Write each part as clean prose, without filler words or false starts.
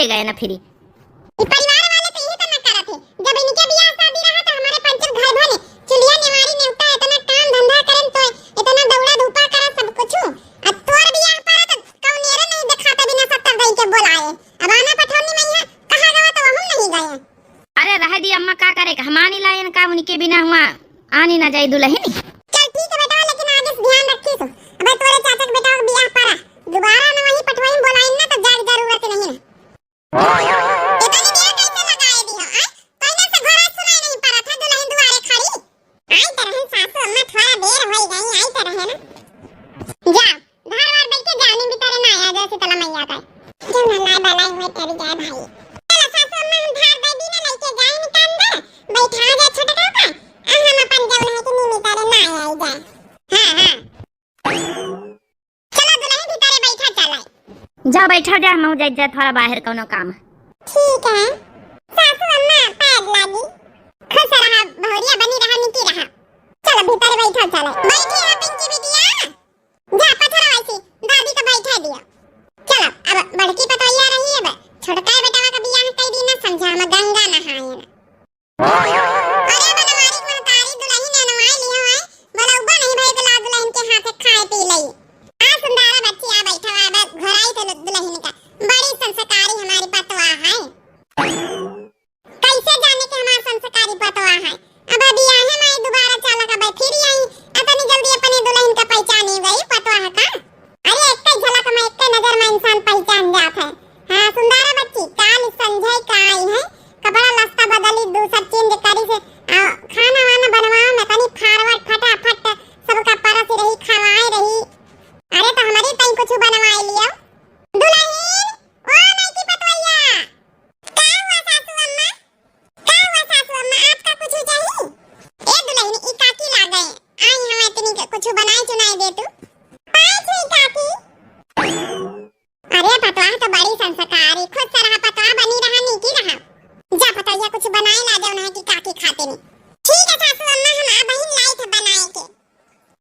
ले गए ना फिर परिवार वाले तो ये तो ना करत है। जब इनके बियाह शादी रहा तो हमारे पंचर घर भले चुलिया नेवारी नेवता इतना काम धंधा करन तो इतना दौड़ा धूपा करा सब कुछ। अब तोर बियाह पर तो कौनेरे नहीं दिखाता बिना 70 दई के बोलाए। अब आना पठौनी में है कहां गवा तो हम नहीं गए। अरे रह दी अम्मा का करे हमानी लायन का उनके बिना हुआ आनी ना जाई दुल्हन। चल ठीक है बेटा लेकिन आगे से ध्यान रखी तो। अब तोरे चाचा के बेटा का बियाह पड़ा दोबारा ना वही पठवाई बोलाइन ना तो जाग जरूरत नहीं है। इतनी देर कैसे लगाए दी हो आ पहले से घोड़ा सुनाई नहीं पड़ा था दुल्हन दुआरे खड़ी। आई तरह सासू अम्मा थोड़ा देर होई गई आई तरह है ना। जा धार वार बैठ के जानी भी तेरे ना आया जैसे तला मैया का क्यों ना लाई बलाई हुए तेरी जाए भाई। चलो सासू अम्मा हम धार दे दी ना लेके जाए निकाल दे बैठा जा छोटा का हम अपन जौन है कि नीमी तेरे ना आई जाए। हां हां चलो दुल्हन भीतर बैठा चला जा बैठा जा हम जाई जा थोड़ा बाहर कोनो काम। ठीक है सासू अम्मा पैर लागी खुश रहा भौरिया बनी रहा निकी रहा। चलो भीतर बैठा चले बैठी है पिंकी बिटिया जा पथरा वैसी दादी को बैठा दिया। चलो अब बड़की पतोइया रही है छोटका बेटा का बियाह कई दिन ना समझा हम गंगा नहाए ना। अरे बनवारी में तारी दुल्हन ने नवाई लियो है बलौबा नहीं भाई बिला दुल्हन के हाथ से खाए पी लई। आ सुंदरा बच्ची आ बैठा है घराई तो दुल्हन का बड़ी संस्कारी हमारी पतवा है। कैसे जाने के हमारा संस्कारी पतवा है। अब बियाह है मैं दोबारा चला का भाई फिर आई इतनी जल्दी अपने दुल्हन का पहचान गई पतवा है का। अरे एक ही झलक में एक ही नजर में इंसान पहचान जाता है। हां सुंदरा बच्ची काल संजय का आई है कपड़ा लस्ता बदली दूसरा चेंज करी से खाना वाना बनवाओ मैं तनी फारवर्ड फटाफट सबका परस रही खवाए रही। अरे तो हमारी तई कुछ बनवाई लियो दुल्हन ओ नहीं की पतवैया का हुआ सासू अम्मा आपका कुछ चाहिए। ए दुल्हन ई काकी ला गए आई हम इतनी कुछ बनाई चुनाई दे तू पाई छी काकी। अरे पतवा तो बड़ी संस्कारी खुद से रहा पतवा बनी रहा नहीं की रहा। जा पतवैया कुछ बनाई ला जाओ ना कि काकी खाते नहीं। ठीक है सासू अम्मा हम आ बहिन लाई थे बनाए के।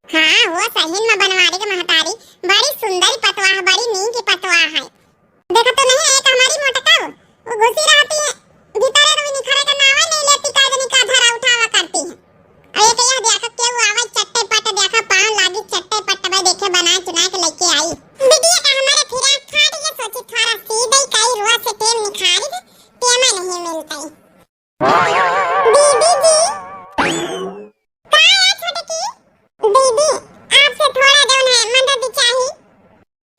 हां वो सहीन में बनवारी के महतारी बड़ी सुंदर पतवा है बड़ी नीम की पतवा है। देखो तो नहीं एक हमारी मोटका वो घुसी रहती है भीतर रोई निखरे का नावा नहीं लेती का जनी का धरा उठावा करती है। और एक यह देखो के वो आवाज चट्टे पट देखो पांव लागी चट्टे पट भाई देखे बना चुना के लेके आई। बिटिया का हमारे फिरा खाट ये सोची थोड़ा सीधे कई रुआ से तेल निखारी तेमा नहीं मिलता है। दीदी जी का है छोटकी दीदी आपसे थोड़ा देन है मदद चाहिए।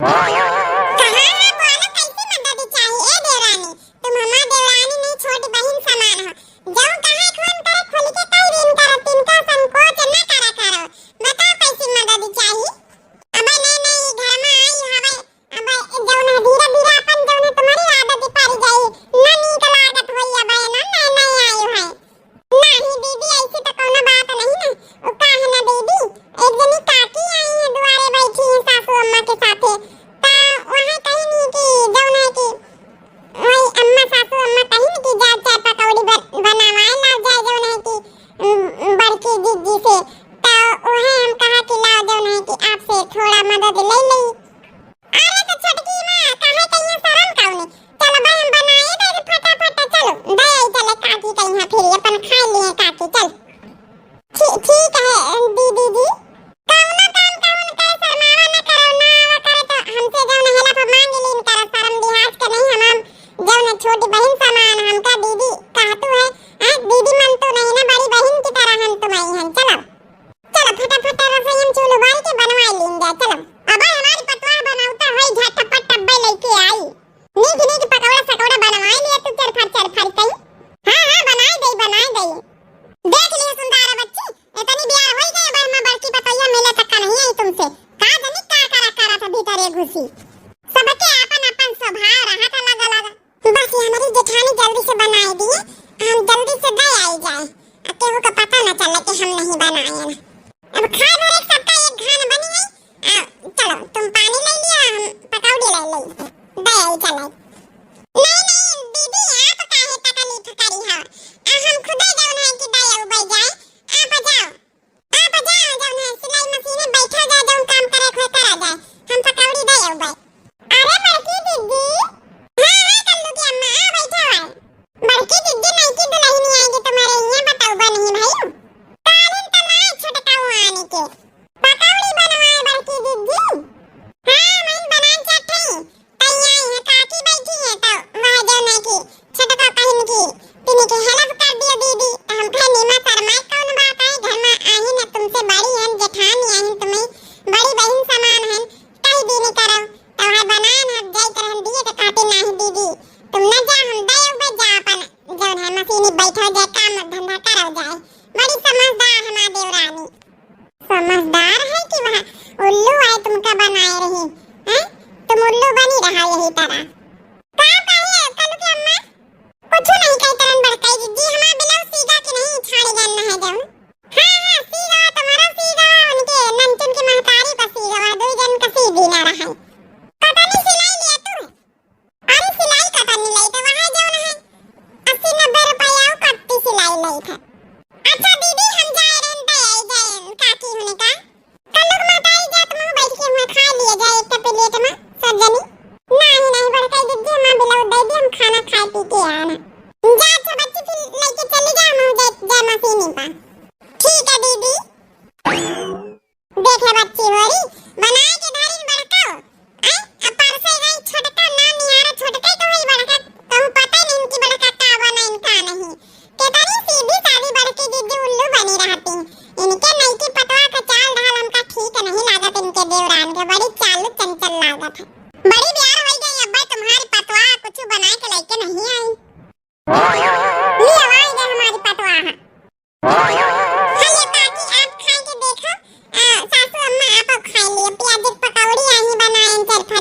कहां है बोलो कैसी मदद चाहिए ए देवरानी तुम हमारी देवरानी नहीं छोटी बहन समान हो जाओ कहां खून करे खोल के कई दिन करो तिनका संकोच न करा करो बताओ कैसी मदद चाहिए। अब नहीं घर में आई हवे अब जौन धीरे धीरे अपन जौन तुम्हारी आदत पड़ गई ना नीक लागत होई अब ना नहीं आई है नहीं दीदी ऐसी तो कोनो बात नहीं ना ओ का है ना दीदी एक जनी काकी आई है दुआरे बैठी है सासू अम्मा के साथे ता वहां कहीं नहीं कि जौन है कि वही अम्मा सासू अम्मा कहीं नहीं कि जा चाय पकौड़ी बनावाए ना जाए जौन है कि बड़की दीदी से ता वहां हम कहा कि लाओ जौन है कि आपसे थोड़ा मदद ले ली। अरे तो छोटकी मां काहे कहीं शर्म काउने चलो भाई हम बनाए दे फटाफट चलो दे चले काकी कहीं फिर अपन खा लिए काकी चल ठीक है दीदी जी कौनो काम कौन करे शर्मावा न करो ना आवा करे तो हमसे जौन हेल्प मांग लीन करो शर्म लिहाज के नहीं हम जौन छोटी बहन समान हमका दीदी कहतू है दीदी मन तो नहीं ना बड़ी बहन की तरह हम तुम्हारी हैं। चलो चलो फटाफट रसोई हम चूल्हा बाल के बनवाई लीन जा चलो अब हमारी पतवा बनावता है झटपट टब्बे लेके आई नीक नीक पकौड़ा सकौड़ा बनवाई लिए तू चरफर कहीं। हां बनाई दई देख लियो सुंदरा बच्ची इतनी बियाह होई गई अब हम बड़की पतैया मिले तक नहीं आई तुमसे का जनी का करा था भीतर एक घुसी सबके अपन अपन स्वभाव रहा था लगा बस ये हमारी जेठानी जल्दी से बनाई दी हम जल्दी से दे आई बैठो जाए काम धंधा करो जाए। बड़ी समझदार हमारी देवरानी। समझदार है कि वहाँ उल्लू है तुमका बनाए रही हैं? तुम उल्लू बनी रहा यही तरह। का कहिए कल की अम्मा कुछ नहीं कही तरन बड़काई दीदी हमारा बिलाव सीधा कि नहीं छाड़ी जानना है जब। हाँ सीधा तुम्हारा सीधा उनके नंचन की महतारी का सीधा दो जन का सीधी ना रहा। पता नहीं सिलाई लिया तू? अरे सिलाई का नहीं लाई तो वहाँ जाओ ना है 80-90 रुपया कट्टी सिलाई लाई था। अच्छा दीदी हम जा रहे हैं जाए काकी होने का कल लोग मताई जा तुम बैठ के हुए खा लिए जाए एक प्लेट में सजनी। नहीं बड़काई दीदी हम बिलाव दे दी हम खाना खा पी के आना। जा अच्छा बच्ची फिर लेके चली जा हम जा मशीनी पा। ठीक है दीदी। देखे बच्ची होरी बनाए के धारी बड़काओ आई अब परसे गई छोटका ना नियारा छोटका तो ही बड़का कहूं पता नहीं इनकी बड़का का बना इनका नहीं केतनी सीधी सादी बड़की दीदी उल्लू बनी रहती। इनके नहीं की पतवा का चाल ढाल हमका ठीक नहीं लागत इनके देवरान के बड़ी चालू चंचल लागत है। बड़ी प्यार हो गई अब्बा तुम्हारी पतवा कुछ बना के लेके नहीं आई। ली आवाज दे हमारी पतवा है। ये काकी आप खा के देखो सासू अम्मा आप खा लिए प्याज की पकौड़ी आई बनाए चरफर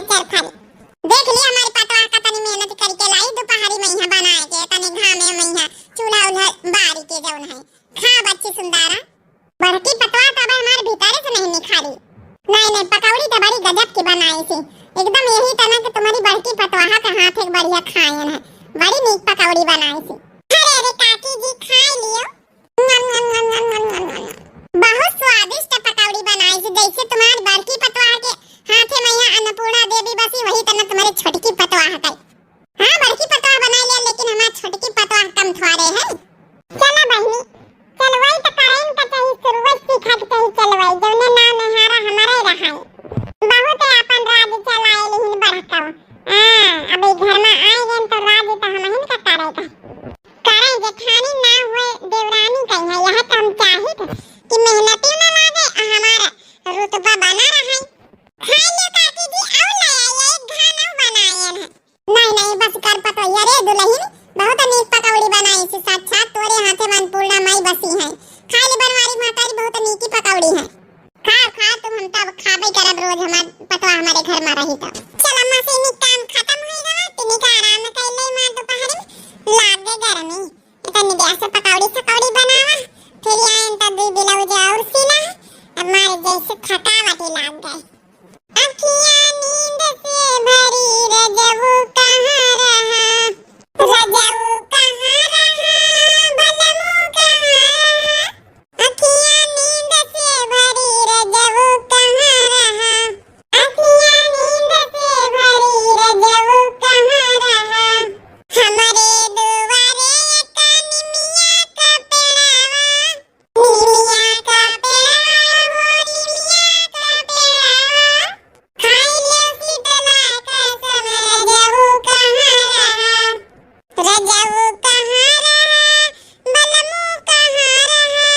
देख लिया हमारी पतवा का तनी मेहनत करके लाई दोपहरी में यहाँ बनाए के तनी घामे में यहाँ चूल्हा उल्हा बारी के जौन है खा बच्ची सुंदरा। बड़की पतवा तो अब हमारे भीतर से नहीं निखारी। नहीं पकौड़ी तो बड़ी गजब की बनाई थी एकदम यही तरह कि तुम्हारी बड़की पतवा का हाथ एक बढ़िया खायन है बड़ी नीक पकौड़ी बनाई थी। अरे काकी जी खा लियो बहुत स्वादिष्ट पकौड़ी बनाई थी जैसे तुम्हारी बड़की पतवा के हाथे में यहाँ अन्नपूर्णा देवी बसी वही तरह तुम्हारी छोटकी पतवा है। हाँ बड़की पतवा बनाई लिया लेकिन हमारी छोटकी पतवा कम थोड़े है। चलो बहनी चलवाई तो करें का चाहिए शुरुआत सीखा के चाहिए चलवाई जौने ना नहारा हमारा ही रहा है बहुत अपन राज चलाए लेकिन बड़का अब घर में आए गए तो राज तो हम ही का करेगा करे जेठानी ना हुए देवरानी कहीं है यह तो हम चाहिए कि मेहनती ना लागे हमारा रुतबा बना रहा। खा लियो काकी जी और लाया एक घाना बनाया है। नहीं बस कर पतो यारे दुल्हन बहुत नीक पकौड़ी बनाई थी साक्षात तोरे हाथे में अन्नपूर्णा माई बसी है। खा ले बनवारी मातारी बहुत नीकी पकौड़ी है। खा तुम हम तब खाबे करब रोज हमार पतवा हमारे घर में रही तो। चल अम्मा से नी काम खत्म हो गया तिनी का आराम कर ले मां दोपहर में लागे गर्मी इतनी देर से पकौड़ी बनावा फिर आए तो दो ब्लाउज और सीना हमारे जैसे थकावट लाग गई। अखियां नींद से भरी रजबू कहाँ रहा रजबू कहाँ रहा बलमू कहाँ रहा अखियां नींद से भरी रजबू कहाँ रहा अखियां नींद से भरी रजबू कहाँ रहा हमारे दुआरे कानी मियां का पेड़ावा निमिया का पेड़ावा हो निमिया का पेड़ावा खाई ले शीतला का समय रजबू कहाँ रहा रजबू कहाँ रहा बलमू कहाँ रहा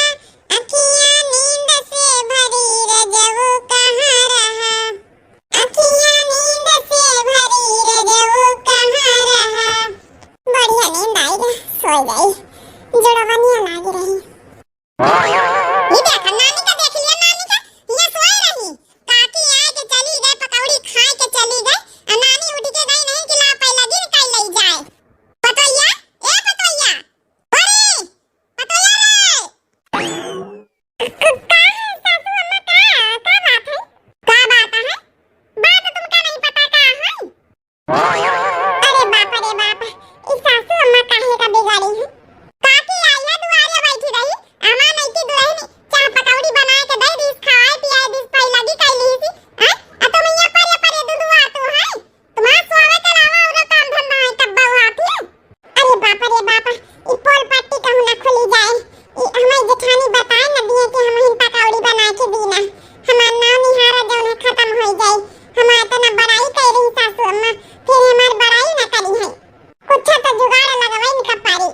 अखियां नींद से भरी रजबू कहाँ रहा अखियां नींद से भरी रजबू कहाँ रहा। बढ़िया नींद आई रे सो गई जुड़वनिया लाग रही। ये देख नानी का देख लिया नानी का ये सोई रही काकी आए के चली गई पकौड़ी खा के चली गई और नानी उठ के गई नहीं कि ला पे लगी कई ले जाए। पतोया ए पतोया अरे पतोया रे का है सासू अम्मा का बात है बात तुमका नहीं पता का है। अरे बाप इस सासू अम्मा काहे का बिगाड़ी है काकी आया दुआरे बैठी रही अम्मा नहीं की दुल्हन चाह पकौड़ी बना के दे दी खाए पियाए दी पाई लगी कई ली थी हैं तो मैं ये पर दुआ तो है तुम्हारा सोवे के अलावा और काम धंधा है तब बहु आती है। अरे बाप ई पोल पट्टी कहूं ना खुली जाए हमारी जेठानी बताए ना दिए कि हम इन पकौड़ी बना के दीना हमार नाम निहारा जौन है खत्म हो जाए हमार तो ना बड़ाई कर रही सासू अम्मा फिर हमार बड़ाई ना करी है कुछ तो जुगाड़ लगवाई निका पारी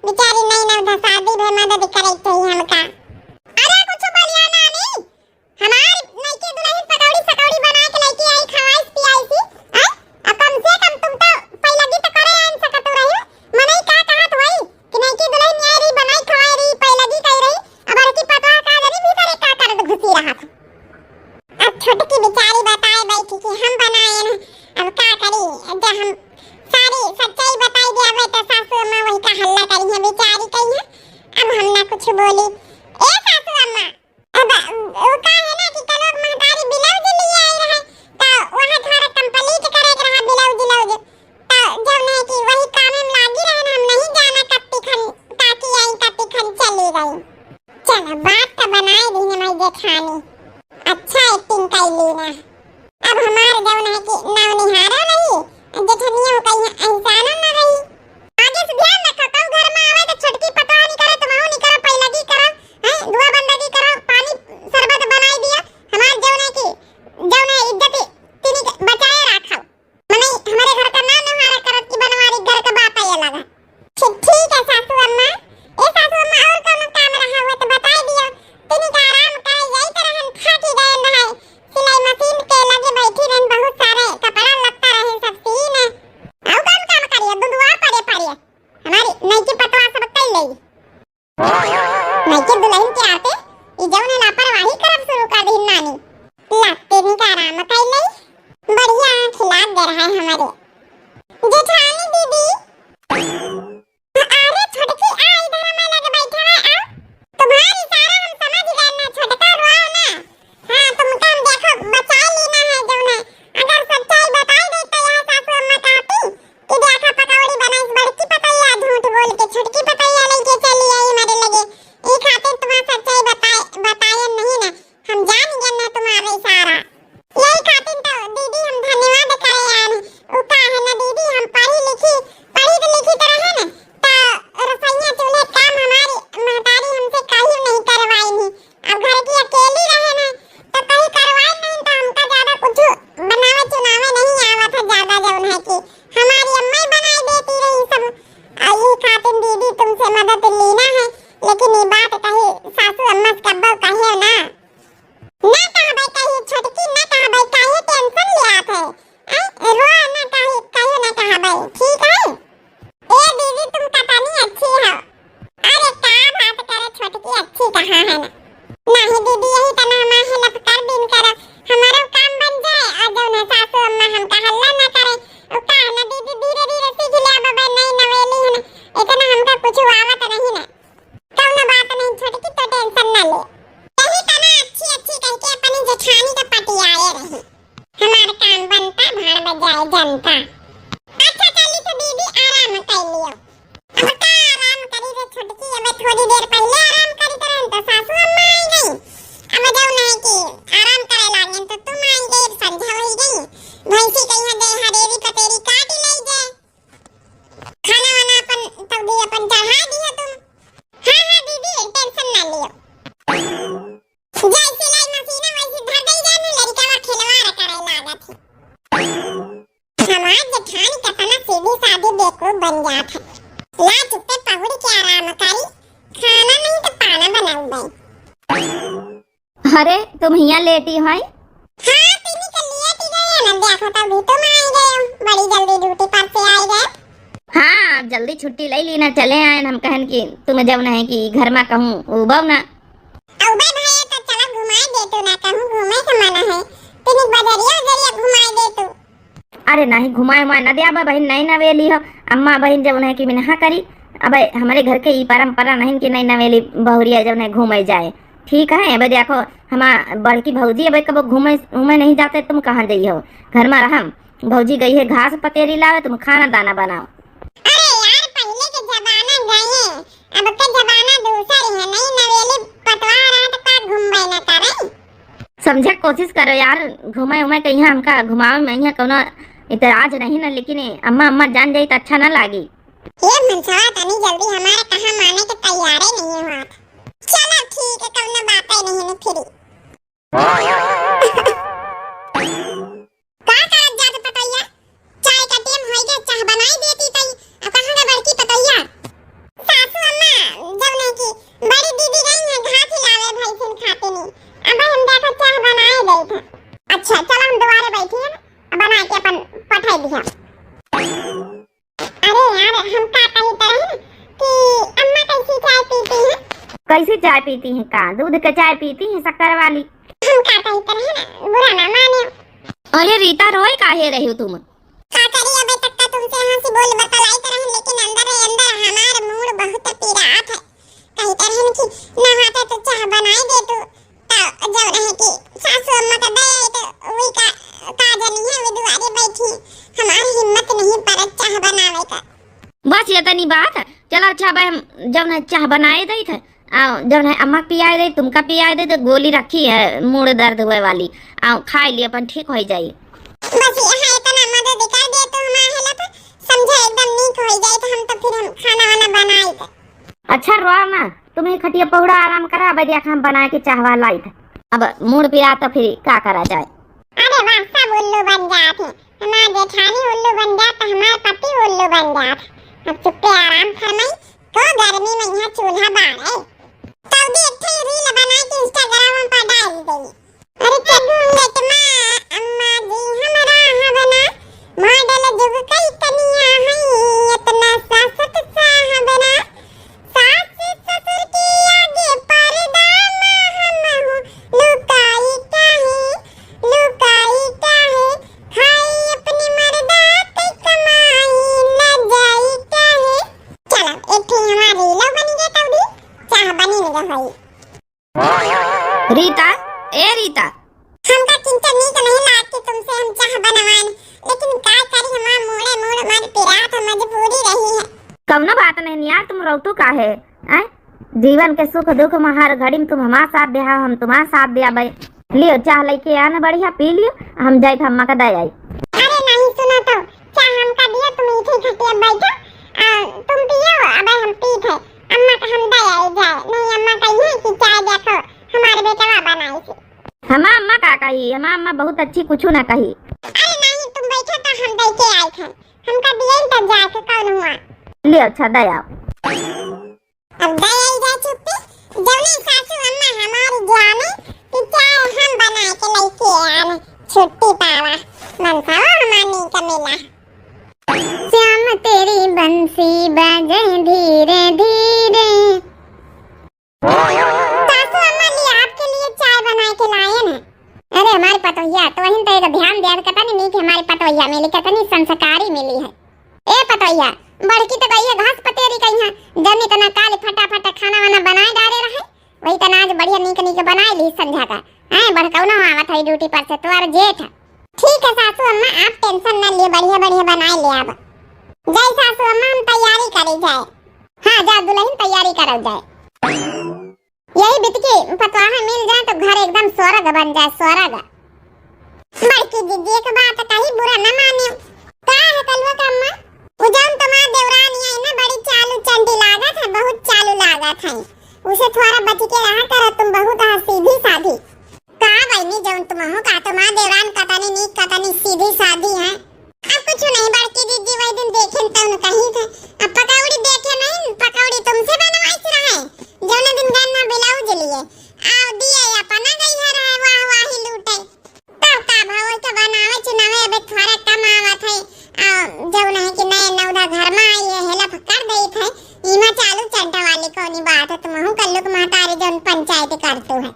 बेचारी नहीं ना उधर शादी में मदद करे तो हमका। अरे कुछ बोलिया ना नहीं, हमार लड़की दुल्हन पकौड़ी सकौड़ी बना के लड़की आई खवाई पियाई थी। अब कम से कम तुम तो पहले भी तो करे आन सकत रही। मने का कहत होई कि लड़की दुल्हन आई रही बनाई खवाई रही पहले भी कह रही। अब की पतवा का जरी भीतर का कर घुसी रहा था। अब छोटकी बेचारी बताए बैठी कि हम बनाए ना, अब का करी। जब हम सारी सच्चाई बताई दिया तो सासू अम्मा वही का हल्ला करी है बेचारी कही है। अब हम ना कुछ बोली। ए सासू अम्मा, अब वो का है ना कि कल महतारी ब्लाउज लिए आई रहे तो वहां थोड़ा कंप्लीट करे के रहा ब्लाउज तो जब नहीं कि वही काम में लागी रहे ना, हम नहीं जाना कत्ती खन काकी आई कत्ती खन चली गई। चल बात तो बनाई दी है मैं जेठानी, अच्छा एक्टिंग कर ली ना। अब हमारे जौन है कि नाव निहारा नहीं जेठनिया कहीं इंसान ना रही। आगे से ध्यान रखो कब घर में आवे तो छोटकी पतवा नहीं करे तुम नहीं करो पहले की करो हैं दुआ बंदगी करो पानी शरबत बनाई दिया। हमार जौन है कि जौन है इज्जत तिनी बचाए रखो। मने हमारे घर का नाम निहारा करत की बनवारी घर का बात ये लगा। ठीक है सासू अम्मा। ए सासू अम्मा और कौन काम रहा हुआ तो बताई दियो। तिनी का आराम करे यही तरह हम खाटी गए रहे सिलाई मशीन के लगे बैठी रहन बहुत सारे कपड़ा लगता रहे सब सीन है। औ काम काम करिए दुदुआ पड़े हमारी नईकी पतवा सब कई लई। नईकी दुल्हन के आते ई जौन लापरवाही करब शुरू कर दी नानी। लगते नहीं का आराम कई लई बढ़िया खिला दे रहा है हमारे जेठानी दीदी। अरे छोटकी आ इधर मैं लगे बैठा है। आओ तुम्हारी इशारा हम समझ गए ना छोटका रोओ ना। हां तुम काम देखो बचा लेना है जौन है। अगर सच्चाई बताई दे तो यह सासू अम्मा कहती कि देखा पकौड़ी बनाई बड़की पतैया झूठ बोल के छोटकी पतैया लेके चली आई मेरे लगे। ई खातिर तुम्हारा सच्चाई बताया नहीं ना, हम जान गए ना तुम्हारा इशारा। यही खातिर तो दीदी हम धन्यवाद करे आन। उ का है ना दीदी हम पढ़ी लिखी तो रहे ना तो रसोईया चूल्हे काम हमारी महतारी हमसे कहीं नहीं करवाई नहीं। अब घर की अकेली रहे ना तो कहीं करवाई नहीं तो हमका ज्यादा कुछ बनावे चुनावे नहीं आवत है ज्यादा जौन है कि हमारी अम्मा ही बनाई देती रही सब। यही खातिर दीदी तुमसे मदद लेना है लेकिन ये बात कही सासू अम्मा से कब्बो कहियो ना कहा भाई कही छोटकी ना कहा भाई काहे टेंशन ले आत है रो ना कहियो ना कहा भाई ठीक है। ए दीदी तुम पता नहीं अच्छी हो। अरे का बात करे छोटकी अच्छी कहाँ है ना। नहीं दीदी यही तना मां हेल्प कर दिन कर हमारा काम बन जाए और जौन है सासू अम्मा हमका हल्ला ना करे। ओ का ना दीदी धीरे धीरे सीख ले अब नहीं नवेली है ना इतना हमका कुछ आवत नहीं ना कौन बात नहीं छोटकी तो टेंशन ना ले। यही तना अच्छी कह के अपनी जेठानी का पटियाए रही हमारा काम बनता भाड़ बजाए जनता। अच्छा चली तो दीदी आराम कर लियो। अब का आराम करी रे छोटकी अब थोड़ी देर पहले आराम करी तो सासू अम्मा आई गई। अब जौन है कि आराम करे लागन तो तुम आई गई संध्या हो गई। भैंसी कहीं दे हरेरी पतेरी काट ले जाए खाना वाना अपन तब दी अपन चढ़ा दिया तुम। हां दीदी टेंशन ना लियो। जैसे लाई मशीन वैसे धर गई जाने लड़का खिलवाड़ करे लागत है। हमार जेठानी का तना सीधी सादी बेवकूफ बन जात है। ला चुपे पहुड़ के आराम करी खाना नहीं तो पाना बनाऊ भाई। अरे तुम हिया लेटी है? हां तिनी के लिए टी गए ना देखो तो भी तुम आई गए बड़ी जल्दी ड्यूटी पर से आई गए। हाँ जल्दी छुट्टी ले ली ना चले आए हम कहन कि तुम्हें जब नहीं कि घर में कहूँ उबव ना औबे भाई तो चला घुमाए दे तू ना कहूँ घूमे के मना है तिनी बजरिया घुमाए दे तू। अरे नहीं घुमाए हुआ न दिया बहन नहीं नवेली हो अम्मा बहन जब नहीं कि मिनहा करी। अब हमारे घर के ये परंपरा नहीं कि नहीं नवेली बहुरिया जब नहीं घूमे जाए ठीक है। अब देखो हमार बड़की भौजी अब कब घूमे घूमे नहीं जाते तुम कहाँ गई हो घर में रहम भौजी गई है घास पतेरी लावे तुम खाना दाना बनाओ। अरे यार पहले के जमाना गए अब के जमाना दूसरा है नहीं नवेली पतवा रात का घूमबे ना करे। समझे कोशिश करो यार घुमाए उमाए कहीं हमका घुमावे में यहाँ कोनो इतराज नहीं ना लेकिन अम्मा अम्मा जान जाई तो अच्छा ना लागी। ये मनसवा तनी जल्दी हमारे कहा माने के तैयार नहीं हुआ। चलो ठीक है कब ना बातें नहीं है फिर का करत जात पतैया चाय का टाइम होई गया चाय बनाई देती तई अब कहां का बड़की पतैया सासू कैसी चाय पीती हैं? का दूध का चाय पीती हैं शक्कर वाली? हम का कही तरह ना बुरा ना मानियो। अरे रीता रोए काहे रही हो तुम? का करी अबे तक का तुमसे हंसी बोल बतलाई तरह, लेकिन अंदर हमार मूड बहुत पीड़ात है। कही तरह की नहाते तो चाय बनाई दे तू तो जब रहे कि सासू अम्मा का दया है तो वही का जनी है वे दुआरे बैठी, हमारी हिम्मत नहीं परत चाय बनावे का। बस ये तनी बात है। चलो अच्छा भाई, हम जब न चाह बनाए दई थे जब न अम्मा पियाए दे, तुमका पियाए दे तो गोली रखी है मूड दर्द हुए वाली, आओ खा लिए अपन ठीक हो जाई। बस यहाँ इतना मदद कर दे तो हमारे हेला पर समझे एकदम नीक हो जाए तो हम तो फिर हम खाना वाना बनाई दे। अच्छा रो ना, तुम्हें खटिया पहुड़ा आराम करा बढ़िया हम बना के चाहवा लाई थे। अब मूड पिया तो फिर क्या करा जाए। अरे वाह, सब उल्लू बन जाते, हमारे जेठानी उल्लू बन जाता, हमारे पति उल्लू बन जाता। अब चुप्पे आराम फरमाई तो गर्मी में यहाँ चूल्हा बारे तब भी एक रील बना के इंस्टाग्राम पर डाल देगी। अरे चलूंगे कि माँ अम्मा जी हमारा हवना मॉडल जुग कई कनिया है, इतना सासत साहबना सास ससुर के आगे पर्दा हम हो लुकाई क्या है खाई अपनी मर्दा ते कमाई न जाई क्या है। चलो एक थी हमारी लो बनी गई तब भी चाह बनी नहीं गई। रीता, ए रीता, हमका चिंता नहीं तो नहीं लागती तुमसे हम चाह बनवान, लेकिन का करी हमार मूड हमारी पिरात मजबूरी रही है। कौनो बात नहीं यार, तुम रोतू का है? जीवन के सुख दुख में हर घड़ी में तुम हमारा साथ दिया, हम तुम्हारा साथ दिया भाई। लियो चाह लेके आना बढ़िया पी लियो, हम जाए थे अम्मा का दया आई। अरे नहीं सुनो तो चाह हमका दिया, तुम इथे खटिया बैठो तुम पियो, अब हम पी थे अम्मा का हम दया आई जाए। नहीं अम्मा कही है कि चाय देखो हमारे बेटवा बनाई थी। हमारा अम्मा का कही? हमारा अम्मा बहुत अच्छी कुछ ना कही। अरे नहीं तुम बैठो तो हम दे के आए थे, हमका दिया ही तो जाके कौन हुआ। लियो अच्छा दया। अब दया ही जाए चुप्पी, जब नहीं सासू अम्मा हमारी जाने कि चाय हम बना के लेके आने छुट्टी पावा मनसावा हमारी का मिला। श्याम तेरी बंसी बजे धीरे धीरे। सासू अम्मा लिए आपके लिए चाय बना के लाए ना। अरे हमारी पतोहिया तो वहीं तो ध्यान दिया कता नहीं कि हमारी पतोहिया मिली कता नहीं संस्कारी मिली है। ए पतोहिया बड़की तो गई है घास पतेरी कहीं है, जनी तना काले फटाफट खाना वाना बनाए डाले रहे, वही तना आज बढ़िया नीक बनाए ली संध्या का। बड़कौना आवत है ड्यूटी पर से तुम्हारा जेठ। ठीक है सासू अम्मा आप टेंशन न लिए, बढ़िया बनाए ले अब। जय सासू अम्मा हम तैयारी करी जाए। हाँ जा दुल्हन तैयारी करो जाए। यही बितकी पतवाहा मिल जाए तो घर एकदम स्वर्ग बन जाए, स्वर्ग। बड़की दीदी एक बात कही बुरा न मानियो। का है कलवा का अम्मा? उजम तुम्हारा देवरानी है ना, बड़ी चालू चंडी लागत है, बहुत चालू लागत है, उसे थोड़ा बच के रहा करो, तुम बहुत सीधी साधी। का बहनी जौन तुम हो का तुम्हारा देवरान कतनी नीक कतनी सीधी साधी है। अब कुछ नहीं बड़की दीदी वही दिन देखे तब कही थे, अब पकौड़ी देखे नहीं, पकौड़ी तुमसे बनवाई रहे जौन दिन गन्ना ब्लाउज लिए आओ दिए अपना गई है रहे वाह वाही लूटे तब का भाव के बनावे चुनावे अब थोड़ा कम आवत है। जौन है कि नए नौदा घर में आई है हेला कर दई थे इमा चालू चंटा वाली कोनी बात है, तुम हूं कल्लू के महतारी जौन पंचायत करतू है।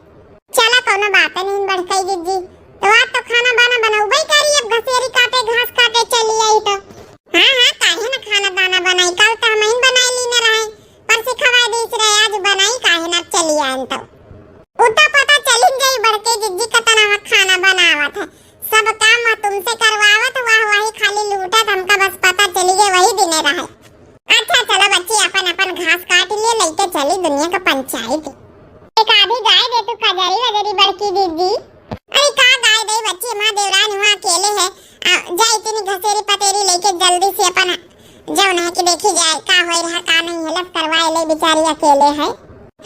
चला कोनो बात नहीं बड़कई दीदी तो आप तो खाना बाना बनाऊबई करी, अब घसेरी काटे घास काटे चली आई तो। हां काहे ना खाना दाना बनाई, कल तो हम ही बनाई ली न रहे, पर से खवाई देस रहे आज बनाई काहे ना चली आन तो। उता पता चली गई बड़के दीदी कतना खाना बनावत है, सब काम तुमसे करवावत वाह वाही खाली लूटत, हमका बस पता चली गई वही दिने रहे। अच्छा चलो बच्ची अपन घास काट लिए लेके चली दुनिया का पंचायत। एक आधी गाय दे तू खजरी वजरी बड़की दीदी। अरे का गाय दे बच्ची, मां देवरानी वहां अकेले है, जा इतनी घसेरी पतेरी लेके जल्दी से अपन जौन है कि देखी जाए का होई रहा का नहीं, हेल्प करवाए ले बेचारी अकेले है,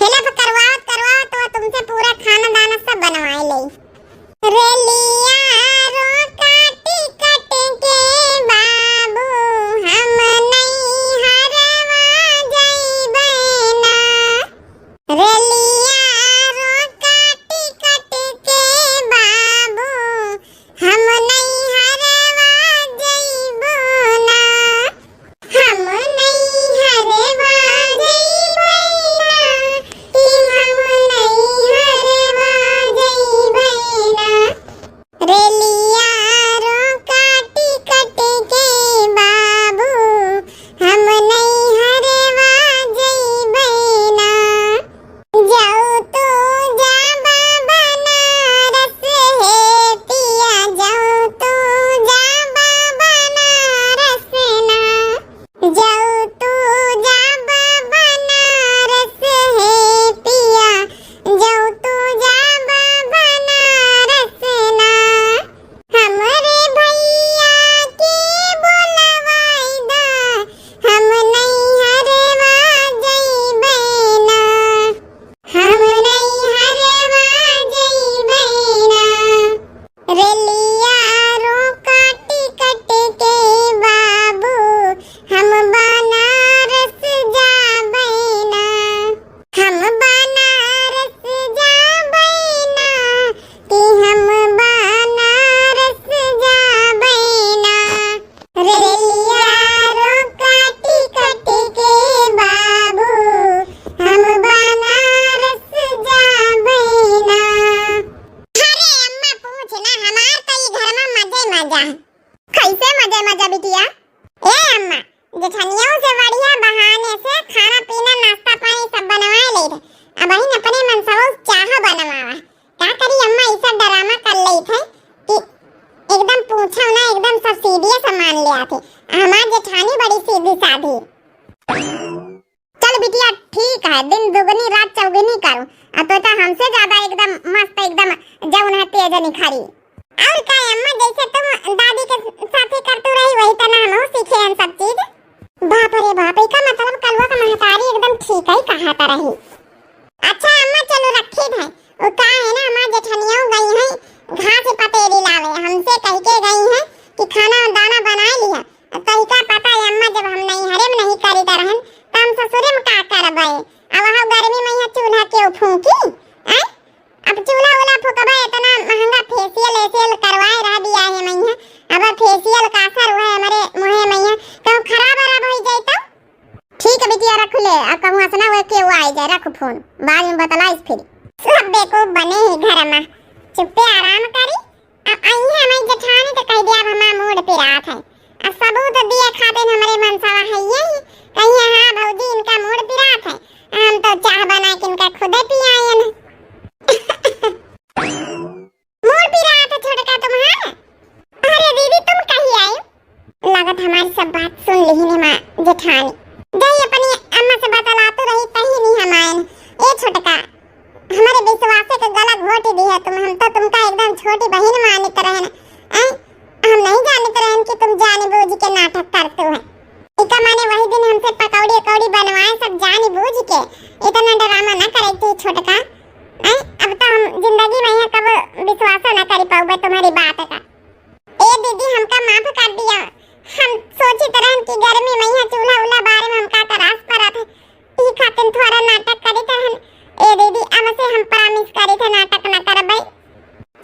हेल्प करवावत तो तुमसे पूरा खाना दाना सब बनवाए ले। रेलिया रो काटी कट के बाबू हम नहीं हरवा जाइबे ना। रेलिया रो काटी कट के बाबू हम नहीं हरवा जाइबो ना, हम नहीं हरवा जाइबो ना, बहन अपने मन से चाह बनवावा का करी अम्मा ऐसा ड्रामा कर ली थे कि एकदम पूछो ना एकदम सब सीरियस मान लिया थे। हमार जेठानी बड़ी सीधी साधी। चल बिटिया ठीक है, दिन दुगनी रात चौगुनी करूं अब तो हमसे ज्यादा एकदम मस्त एकदम जौन है तेज निखरी। और का अम्मा जैसे तुम दादी के साथे करतू रही वही तना हम सीखे हैं सब चीज। बाप रे बाप, का मतलब कलवा का महतारी एकदम ठीक है कहा रही। अच्छा अम्मा चलो रखी है वो का है ना हमार जेठनियों गई है घास पतेरी लावे, हमसे कह के गई है कि खाना दाना बना लिया। तरीका पता है अम्मा, जब हम नहीं हरे में नहीं करी तरहन तो हम ससुरे में का करबे। अब वहां गर्मी में यहाँ चूल्हा के फूंकी हैं, अब चूल्हा वाला फूकबे इतना महंगा फेशियल एशियल करवाए रह दिया है मैया। अब फेशियल का असर हुआ है हमारे मुंह में यहाँ तो खराब हो जाए तो ठीक है बिटिया रख ले। अब कहूं हंसना हुआ के वो आ जाए, रख फोन बाद में बतलाइस फिर। सब बेको बने ही घर में चुप्पे आराम करी। अब आई है हमारी जेठानी तो कह दिया हमारा मूड पे रात है। अब सबूत दिए खाते हमारे मनसावा है यही कहिए हाँ भौजी इनका मूड पे रात है, हम तो चाह बना के इनका खुदे पी आए हैं। मूड पे रात है छोटका तुम्हारा। अरे दीदी तुम कहीं आई? लागत हमारी सब बात सुन ली ने माँ जेठानी गई अपनी अम्मा से बतलाते रही कहीं नहीं हमारे। ए छोटका हमारे विश्वास के गला घोट दी है तुम, हम तो तुमका एकदम छोटी बहन मानित रहन। हम नहीं जानते रहन कि तुम जानी बूझ के नाटक करते हो। इका माने वही दिन हमसे पकौड़ी कौड़ी बनवाए सब जानी बूझ के, इतना ड्रामा न करे थी छोटका। अब तो हम जिंदगी में कब विश्वास न कर पाऊंगे तुम्हारी बात का। ए दीदी हमका माफ कर दिया, हम सोची तरह की गर्मी में यहाँ चूल्हा उल्हा बारे में हमका तरास पड़ा था ई खातिर थोड़ा नाटक करी तरहन। ए दीदी अब से हम प्रॉमिस करे थे नाटक न करबे।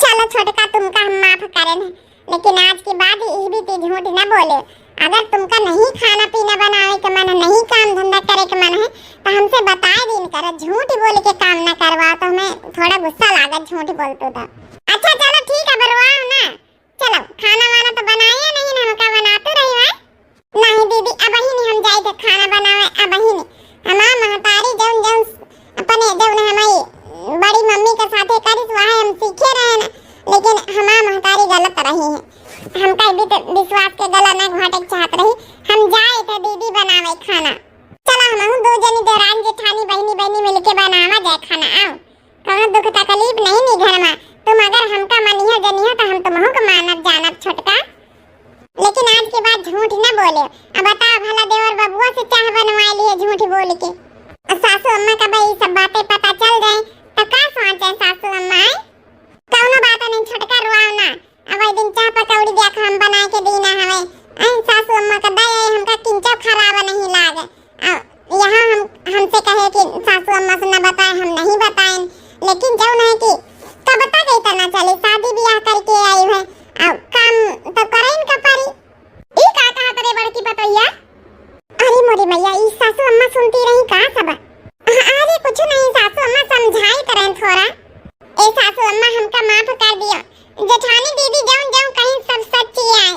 चलो छोटका तुमका हम माफ करें, लेकिन आज के बाद ये भी ती झूठ न बोले। अगर तुमका नहीं खाना पीना बनावे के मन, नहीं काम धंधा करे के मन है तो हमसे बताए दिन कर, झूठ बोल के काम न करवा तो हमें थोड़ा गुस्सा लागत झूठ बोलते था। अच्छा चलो ठीक है बरवाओ ना, चलो खाना वाना तो बनाए नहीं हमका बनाते रही है। नहीं दीदी अब ही नहीं हम जाए थे खाना बनावे, अब ही नहीं हमार महतारी जौन जौन अपने जौन हमारी बड़ी मम्मी के साथे करिस वह हम सीखे रहे ना, लेकिन हमार महतारी गलत रही है। हम कभी तो विश्वास के गला न घाटे चाहत रही। हम जाए थे दीदी बनावे खाना। चलो हम दो जनी देरान जेठानी बहनी मिलके बनावा जाए खाना। आओ कौन दुख तकलीफ नहीं नी घर में। तुम अगर हमका मनिया जनिया तो हम तुमहु को मानब जानब छोटका, लेकिन आज के बाद झूठ न बोले। अब बताओ भला देवर बबुआ से चाह बनवा लिए झूठ बोल के। सासू अम्मा का भाई सब बातें पता चल जाए तो का सोचे सासू अम्मा कौनो बात नहीं छोटका रुआओ ना। अब एक दिन चाह पकौड़ी दिया हम बना के देना हमें सासू अम्मा का दया हमका किंचो खराब नहीं लागे। यहाँ हमसे कहे कि सासू अम्मा से न बताए हम नहीं बताएं, लेकिन जो नहीं कि कब तक इतना चले शादी ब्याह करके आई है अब काम तो करे इनका परी। ई का कहा तेरे बड़की पतैया? अरे मोरी मैया ई सासू अम्मा सुनती रही का सब? अरे कुछ नहीं सासू अम्मा समझाई तरह थोड़ा। ए सासू अम्मा हमका माफ कर दियो, जेठानी दीदी जौन जौन कहीं सब सच्ची आए।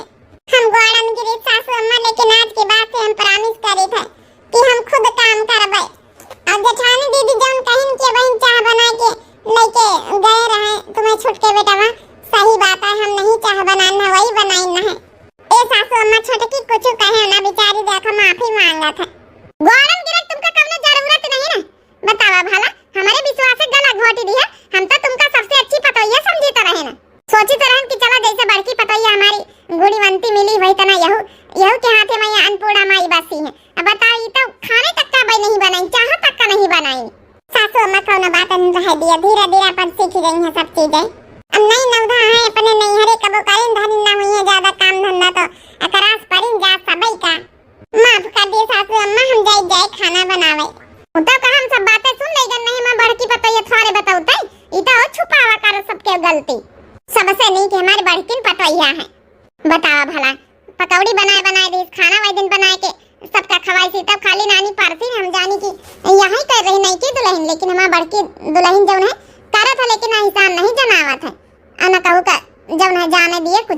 हम गोड़न गिरी सासू अम्मा, लेकिन आज के बाद से हम प्रॉमिस करे थे कि हम खुद काम करबे। और जेठानी दीदी जौन कहीं के बहन चाह बना के लेके गए रहे तुम्हें छुटके बेटावा, सही बात है हम नहीं चाह बनाना वही बनाई है। ए सासू अम्मा छोटकी कुछ कहे ना बेचारी देखो माफी मांगा था। गोड़न गिरत तुमका कवनो जरूरत नहीं ना, बतावा भला हमारे विश्वास से गला घोटी दी है। हम तो तुमका सबसे अच्छी पतोइया समझीता रहे ना, सोची तरह कि चला जैसे बड़की पतोइया हमारी गुड़ीवंती मिली वही तना यहू के हाथे में अनपूर्णा माई बसी है। अब बताओ ये तो खाने तक का नहीं बनाई, चाह तक का नहीं बनाई। सासू अम्मा कौनो बात नहीं रह दिया, धीरे धीरे अपन सीख गई है सब चीजें। अब नहीं नवधा है अपने नहीं हरे कबो करें धनी ना हुई है ज्यादा काम धंधा तो अकरास पड़िन जा सबई का। माफ कर दिए सासू अम्मा, हम जाए खाना बनावे। तो का हम सब बातें सुन लेगा नहीं मैं बड़की पतोइया थोड़े बताऊते ई तो छुपावा कर सबके गलती सबसे नहीं कि हमारी बड़किन पतोइया है। बतावा भला पकौड़ी बनाए दी खाना वही दिन बनाए के सबका खवाई सी तब खाली नानी परसी हम जानी की यही कर रही नहीं की दुल्हन, लेकिन हमारा बड़की दुल्हन जौन है करा था लेकिन हिसाब नहीं जमावा था। अना कहू का जौन है जाने दिए कुछ